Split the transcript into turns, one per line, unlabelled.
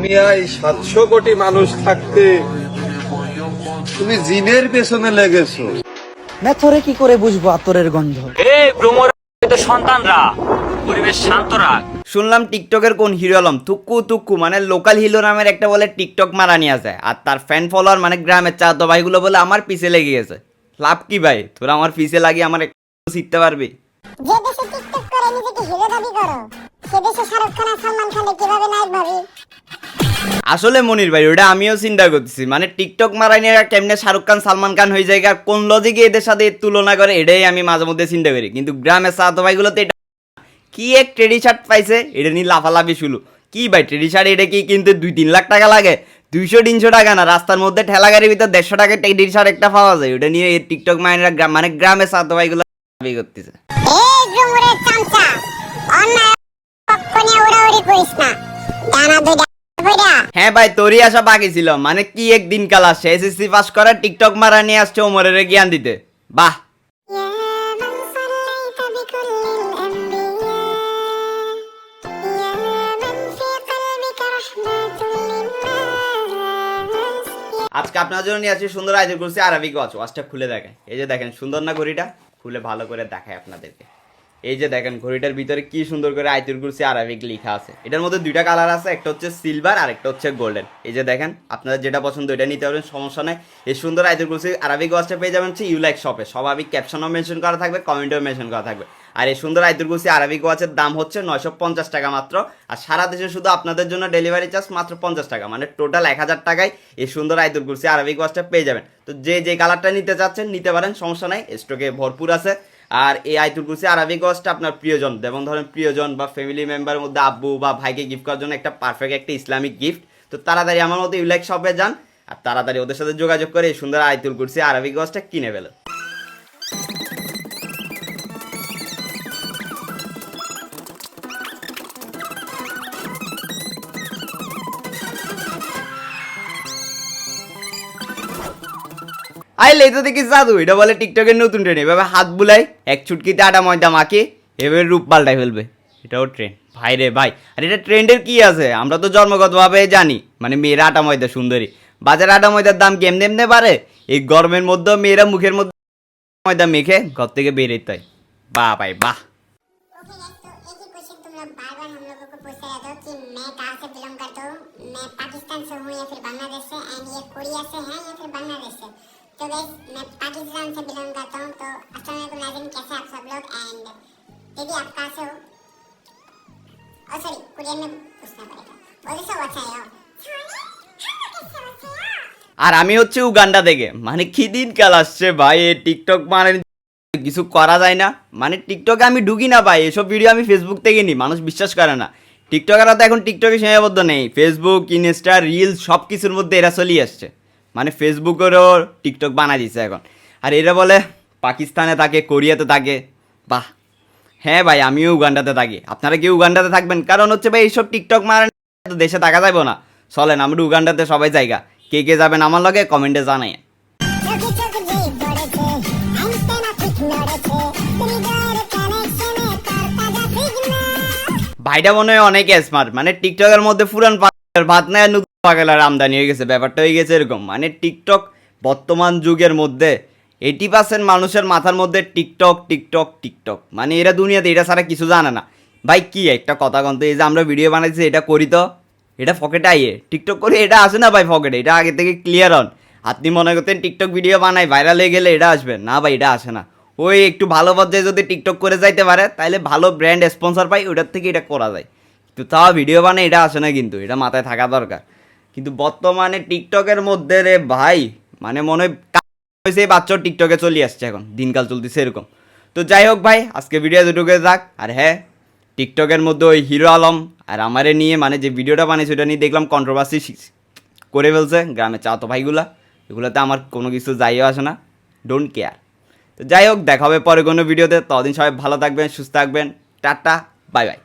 দুনিয়ায় 700 কোটি মানুষ থাকতে তুমি জিনের পেছনে লেগেছো।
মেথরে কি করে বুঝবো আতরের গন্ধ?
এই ভ্রমর সন্তানরা পরিবেশ শান্ত রাখ।
শুনলাম টিকটকের কোন হিরো আলম তুক্কু মানে লোকাল হিরো নামের একটা বলে টিকটক মারা নিয়ে আছে, আর তার ফ্যান ফলোয়ার মানে গ্রামের চাতো ভাইগুলো বলে আমার পিছে লেগে গেছে। লাভ কি ভাই, তোরা আমার পিছে লাগিয়ে আমার একটু শিখতে পারবি?
যে দেশে টিকটক করে নিজেকে হিরো দাবি করো, সে দেশে শাহরুখ খান আর সালমান খানকে কিভাবে নায়ক ভাবি?
আসলে মনির ভাই, ওটা আমিও চিন্তা করতেছি, মানে টিকটক মারাই নিয়ে কেমনে শাহরুখ খান সালমান খান হয়ে যায়, আর কোন লজিকে এদের সাথে তুলনা করে, এটাই আমি মাঝে মধ্যে চিন্তা করি। কিন্তু গ্রামের চাতো ভাইগুলো তো এটা কি এক ট্রেডি শার্ট পাইছে, এটা নিয়ে লাফালাফি শুরু। কি ভাই ট্রেডি শার্ট এটা কি কিনতে 2-3 লাখ টাকা লাগে? 200-300 টাকা না, রাস্তার মধ্যে ঠেলা গাড়ির ভিতর 150 টাকা ট্রেডি শার্ট একটা পাওয়া যায়। ওটা নিয়ে এই টিকটক মাইনরা মানে গ্রামের চাতো ভাইগুলো দাবি করতেছে।
এই ভ্রমরের চামচা, অন্যায় কখনো উড়াউড়ি করিস না, ডানা দুইটা বইরা।
হ্যাঁ ভাই, তোরই আসা বাকি ছিল, মানে কি একদিন কাল আসছে এসএসসি পাস করা টিকটক মারা নিয়ে আসছে ওমরের জ্ঞান দিতে। বাহ, আজকে আপনার জন্য নিয়ে আসছি সুন্দর আয়োজন করছি আরবিক ওয়াচ। ওয়াচটা খুলে দেখেন, এই যে দেখেন সুন্দর না ঘড়িটা, খুলে ভালো করে দেখায় আপনাদেরকে। এই যে দেখেন ঘড়িটার ভিতরে কি সুন্দর করে আয়াতুল কুরসি আরবিক লেখা আছে। এটার মধ্যে 2টা কালার আছে, একটা হচ্ছে সিলভার আর একটা হচ্ছে গোল্ডেন। এই যে দেখেন আপনাদের যেটা পছন্দ এটা নিতে পারবেন, সমস্যা নাই। এই সুন্দর আয়াতুল কুরসি আরবিক ওয়াচটা পেয়ে যাবেন হচ্ছে ইউলাইক শপে। স্বাভাবিক ক্যাপশনও মেনশন করা থাকবে, কমেন্টেও মেনশন করা থাকবে। আর এই সুন্দর আয়াতুল কুরসি আরবিক ওয়াচের দাম হচ্ছে 950 টাকা মাত্র। আর সারা দেশে শুধু আপনাদের জন্য ডেলিভারি চার্জ মাত্র 50 টাকা, মানে টোটাল 1000 টাকায় এই সুন্দর আয়াতুল কুরসি আরবিক ওয়াচটা পেয়ে যাবেন। তো যে কালারটা নিতে চাচ্ছেন নিতে পারেন, সমস্যা নাই, স্টকে ভরপুর আছে। আর এই আয়াতুল কুরসি আরবিক ওয়াচটা আপনার প্রিয়জন, যেমন ধরেন প্রিয়জন বা ফ্যামিলি মেম্বারের মধ্যে আব্বু বা ভাইকে গিফট করার জন্য একটা পারফেক্ট একটা ইসলামিক গিফট। তো তাড়াতাড়ি আমার মতো ইউলাইক শপে যান আর তাড়াতাড়ি ওদের সাথে যোগাযোগ করে এই সুন্দর আয়াতুল কুরসি আরবিক ওয়াচটা কিনে ফেলেন। আইলে তো দেখি জাদু, এটা বলে টিকটকের নতুন ট্রেন্ড। এভাবে হাত বুলাই এক চুটকিতে আটা ময়দা মাখে এভাবে রূপ পাল্টাই ফেলবে, এটাও ট্রেন্ড ভাই রে ভাই। আর এটা ট্রেন্ডের কি আছে, আমরা তো জন্মগতভাবে জানি, মানে মেয়েরা আটা ময়দা সুন্দরী। বাজারে আটা ময়দার দাম কেমনে এমনি পারে, এই গরমের মধ্যে মেয়েরা মুখের মধ্যে ময়দা মেখে ঘর থেকে বেরোতে হয়। বাহ ভাই বাহ।
ओके गाइस, तो एक ही क्वेश्चन तुम लोग बार-बार हम लोगों को पूछते रहते हो कि मैं कहाँ से बिलोंग करता हूँ, मैं पाकिस्तान से हूँ या फिर बांग्लादेश से, एंड ये कोरिया से है या फिर बांग्लादेश से। तो गाइस मैं पाकिस्तान से बिलोंग करता हूँ। तो अस्सलाम वालेकुम नाज़रीन, कैसे आप सब लोग? एंड दीदी आप कहाँ से हो? सॉरी कोरियन में पूछना पड़ेगा। बोले सो अच्छा है
আর আমি হচ্ছে উগান্ডা থেকে। মানে কি দিন কাল আসছে ভাই, এই টিকটক মানে কিছু করা যায় না। মানে টিকটকে আমি ঢুকি না ভাই, এসব ভিডিও আমি ফেসবুক থেকে নিই, মানুষ বিশ্বাস করে না। টিকটকাররা তো এখন টিকটকে সীমাবদ্ধ নেই, ফেসবুক ইনস্টা রিলস সব কিছুর মধ্যে এরা চলিয়ে আসছে। মানে ফেসবুকেরও টিকটক বানাই দিচ্ছে এখন। আর এরা বলে পাকিস্তানে থাকে, কোরিয়াতে থাকে। বাহ, হ্যাঁ ভাই আমিও উগান্ডাতে থাকি। আপনারা কি উগান্ডাতে থাকবেন? কারণ হচ্ছে ভাই এইসব টিকটক মারা তো দেশে থাকা যাবে না। চলেন আমরা উগান্ডাতে সবাই জায়গা। কে কে যাবেন আমার লগে কমেন্টে জানাই। ভাইটা মনে হয় অনেকে স্মার্ট, মানে টিকটকের মধ্যে পুরান ভাত নেয় নতুন পাগলার আমদানি হয়ে গেছে, ব্যাপারটা হয়ে গেছে এরকম। মানে টিকটক বর্তমান যুগের মধ্যে 80% মানুষের মাথার মধ্যে টিকটক টিকটক টিকটক, মানে এরা দুনিয়াতে এটা ছাড়া কিছু জানে না। ভাই কি একটা কথা কন্ত, এই যে আমরা ভিডিও বানাইছি এটা করি তো এটা পকেটে আইয়ে টিকটক করে, এটা আসে না ভাই পকেটে, এটা আগে থেকে ক্লিয়ার অন। আপনি মনে করতেন টিকটক ভিডিও বানাই ভাইরাল হয়ে গেলে এটা আসবে না ভাই, এটা আসে না। ওই একটু ভালো পর্যায়ে যদি টিকটক করে যাইতে পারে তাহলে ভালো ব্র্যান্ড স্পন্সর পাই, ওটার থেকে এটা করা যায়। কিন্তু তাও ভিডিও বানাই এটা আসে না, কিন্তু এটা মাথায় থাকা দরকার। কিন্তু বর্তমানে টিকটকের মধ্যে রে ভাই মানে মনে হয়েছে বাচ্চাও টিকটকে চলে আসছে, এখন দিনকাল চলতেছে এরকম। তো যাই হোক ভাই, আজকে ভিডিও দুটোকে যাক। আর হ্যাঁ, টিকটকের মধ্যে ওই হিরো আলম আর আমারে নিয়ে মানে যে ভিডিওটা বানিয়েছে ওটা নিয়ে দেখলাম কন্ট্রোভার্সি করে ফেলছে গ্রামের চাতো ভাইগুলা। এগুলোতে আমার কোনো কিছু যাইও আসে না, ডোন্ট কেয়ার। তো যাই হোক, দেখা হবে পরে কোনো ভিডিওতে। ততদিন সবাই ভালো থাকবেন, সুস্থ থাকবেন, টাটা, বাই বাই।